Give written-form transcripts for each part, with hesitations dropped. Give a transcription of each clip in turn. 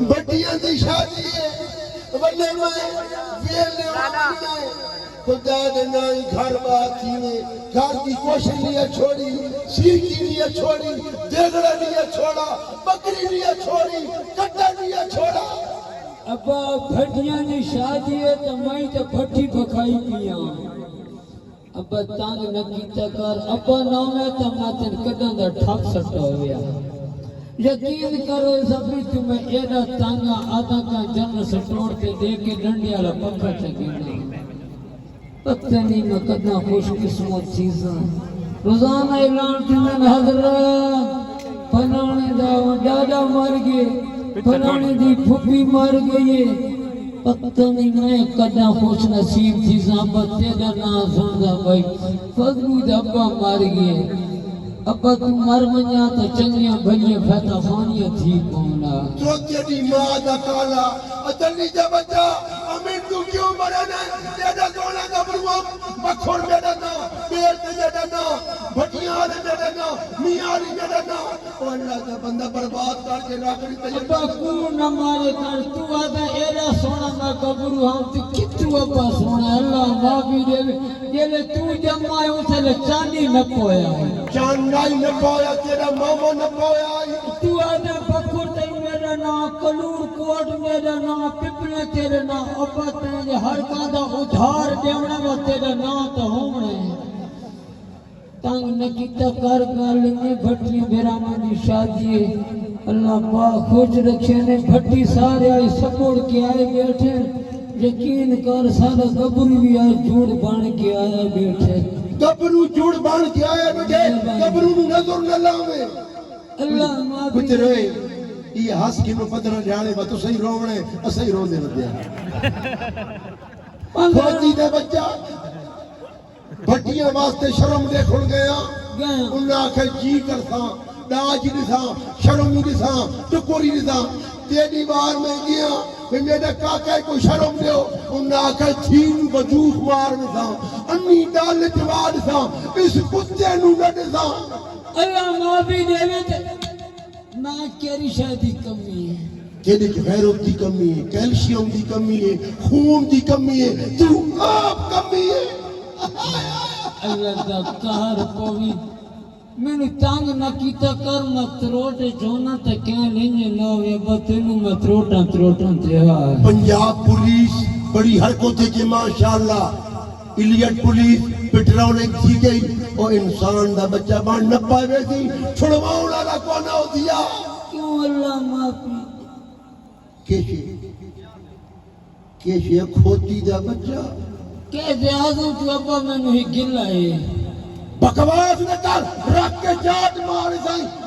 بٹیاں دی شادی ہے ولے میں ویلے ہونے خدا نے نائی گھر بات تھینے گھر کی کوشش لیا چھوڑی سیکی لیا چھوڑی دیگڑا لیا چھوڑا بکری لیا چھوڑی کٹا لیا چھوڑا ابا بھٹیاں دی شادی ہے تو میں تو بھٹی پکائی پیا ابا تانگ نہ کیتا کر ابا نام ہے تو میں تن کداں دا ٹھپ سٹا ہویا یقین کرو سبھی تمہیں ایڈا تانگا آدھا کا جن سٹوڑ کے دے کے ڈنڈی والا پکا چکینا پتہ نہیں میں کداں خوش قسمت چیزاں روزانہ اعلان تھین حضرت فلانے دا ڈاڈا مر گئے فلانے دی پھپھی مر گئی پتہ نہیں میں کداں خوش نصیب چیزاں بتے دا نا سندا بھائی فضلو دا ابا مر گئے ابا تو مر منیا تو چنگیاں بھلیاں فیتا خانیاں تھی پونا تو تیری ماں دا کالا اتنی جا بچا امین تو کیوں مرنا تیرا سونا گبرو مکھڑ میرا نا پیر تے میرا نا بھٹیاں والے میرا نا میاں علی میرا نا او اللہ دا بندہ برباد کر کے راکڑی تے ابا کو نہ مارے کر تو آدھا ایرا سونا میں گبرو ہم تو کتو ابا سونا اللہ معافی دے جیلے تو جمائے اسے لے چاندی نہ پویا چاندائی نہ پویا تیرا ماما نہ پویا تو آدھا بکر تے میرا نا کلور کوٹ میرا نا پپلے تیرے نا ابا تیرے ہر کاندہ ادھار دیونا وہ تیرے نا تو ہونے تانگ نکیتا کر گالے میں بھٹیاں بیرامان دی شادی ہے اللہ پاک خوش رکھے نے بھٹی سارے آئے سپوڑ کے آئے بیٹھے یقین کر سارا گبرو بھی آئے جوڑ بان کے آئے بیٹھے گبرو جوڑ بان کے آئے بیٹھے گبرو نظر نہ لاوے اللہ معافی کچھ روئے یہ ہس کے میں پدرہ جانے با تو صحیح رونے صحیح رونے نہ دیا فوجی دے بچہ بھٹیاں واسطے شرم دے کھل گیا انہاں آکھے جی کرتا ڈاج نسا شرم نسا ٹکوری نسا تیری بار میں گیا کہ میرے کاکے کو شرم دیو انہاں آکھے چھین بجوخ مار نسا انی ڈال جوار نسا اس کتے نو نہ نسا اللہ معافی دے میں میں کیری شادی کمی ہے تیرے غیرت دی کمی ہے کیلشیم دی کمی ہے خون دی کمی ہے تو آپ کمی ہے اللہ دا کہر پوی میں نے تانگ نہ کیتا کر مت روٹے جونا تے کہیں نہیں لاوے بتنو مت روٹاں تے پنجاب پولیس بڑی حرکت ہے کہ ماشاءاللہ ایلیٹ پولیس پیٹرولنگ تھی گئی اور انسان دا بچہ بان نہ پائے تھی چھڑواؤں لالا کونا ہو دیا کیوں اللہ معافی کیشے کھوتی دا بچہ کیسے آزوں تو ابا میں نے گلا ہے بکواس نہ کر رکھ کے جات مار سائیں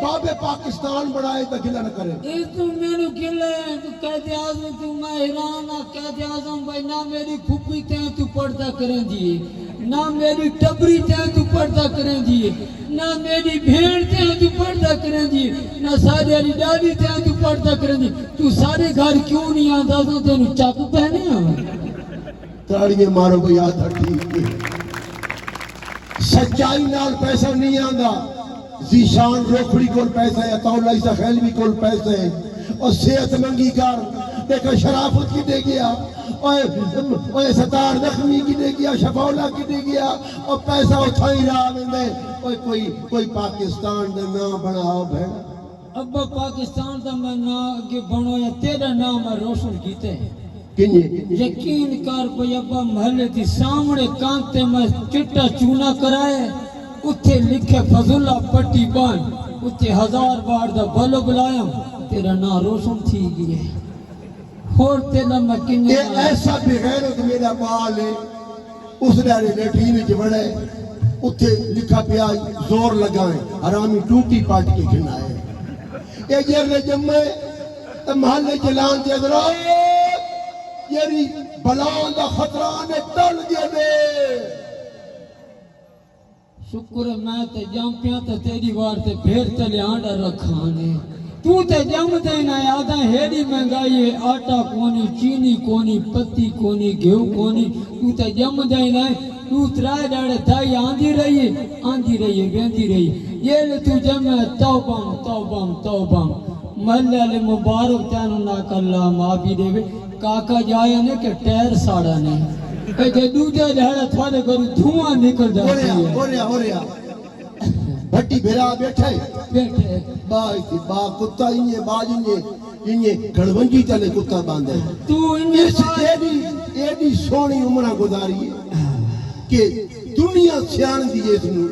بابے پاکستان بڑھائے تا گلا نہ کرے اس تو میں نے گلا ہے تو کہتے آزوں تو میں حیران کہتے آزوں بھائی نہ میری پھپھی تے تو پردہ کریں دیئے نہ میری ٹبری تے تو پردہ کریں دیئے نہ میری بھیڑ تے تو پردہ کریں دیئے نہ سارے علی ڈالی تے تو پردہ کریں دیئے تو سارے گھر کیوں نہیں آتا تو تینو چاکو پہنے ہیں تاڑیے مارو کوئی آتا ٹھیک ہے سچائی نال پیسہ نہیں آندا زیشان روکھڑی کول پیسہ ہے تولا عیسیٰ خیلوی کول پیسہ ہے اور صحت منگی کار دیکھا شرافت کی دے گیا اور ستار نخمی کی دے گیا شفاولہ کی دے گیا اور پیسہ اٹھائی رہا میں کوئی پاکستان دا نام بناؤ بھیڑا ابا پاکستان دا میں نام آگے بنو یا تیرا نام ہے روشن کیتے ہیں یقین کار پہ ابا محلے تھی سامنے کانتے میں چٹا چونا کرائے اتھے لکھے فضلہ پٹی بان اتھے 1000 بار دا بلو بلایا تیرا نا روشن تھی گئے اور تیرا مکنی یہ ایسا بغیرت میرا بال ہے اس نے لیٹرین کے بڑے اتھے لکھا پیا زور لگائیں حرامی ٹوٹی پاٹ کے کھنائے یہ جرنے جمعے محلے جلان کے ادراؤ یری بلان دا خطرانے ٹل گئے دے شکر میں تے جامپیاں تے تیری وار تے بھیر تلے آنڈا رکھانے تو تے جام دینا یاداں ہیڑی مہنگائی ہے آٹا کونی چینی کونی پتی کونی گھیو کونی تو تے جام دینا تو ترائے ڈاڑے تھائی آندھی رہی ویندی رہی یہ تو جمع توبام توبام توبام محلے والے مبارک تینوں نہ کلا معافی دے کاکا جایا نے کہ ٹائر ساڑا نہیں کہ دوجا ڈاڑا تھوڑے کرو دھواں نکل جاتی ہے ہو رہا بھٹی بھیرا بیٹھے بائی تھی با کتا انہیں باج انہیں گھڑونجی چلے کتا باندھے تو انہیں ایڈی سونی عمرہ گزاری ہے کہ دنیا سیان دیئے سنو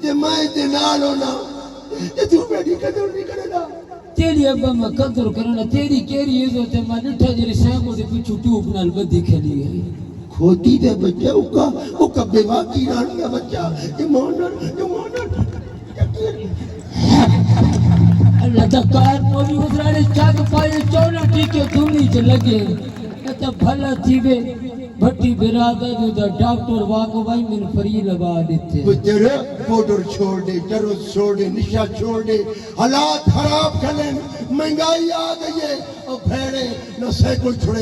کہ میں تے نال ہونا کہ تو بیٹی قدر نہیں کرے گا تیری ابا میں قدر کرنا تیری کیری عزت ہے میں نٹھا جری سینکو دے پیچھو ٹوپ نال بدی کھلی ہے کھوتی دے بچہ اوکا بے واقعی رانی ہے بچہ ایمانر اللہ دکار پوری حضرانے چاک پائے چونا ٹیکے دھونی چے لگے ایتا بھلا تھی بے بھٹی برادر جو دا ڈاکٹر واقع بھائی من فری لگا دیتے وہ تیرے پوڈر چھوڑ دے ڈروز چھوڑ دے نشہ چھوڑ دے حالات خراب کر لیں مہنگائی آ گئی ہے اور بھیڑے نہ سیکل چھوڑے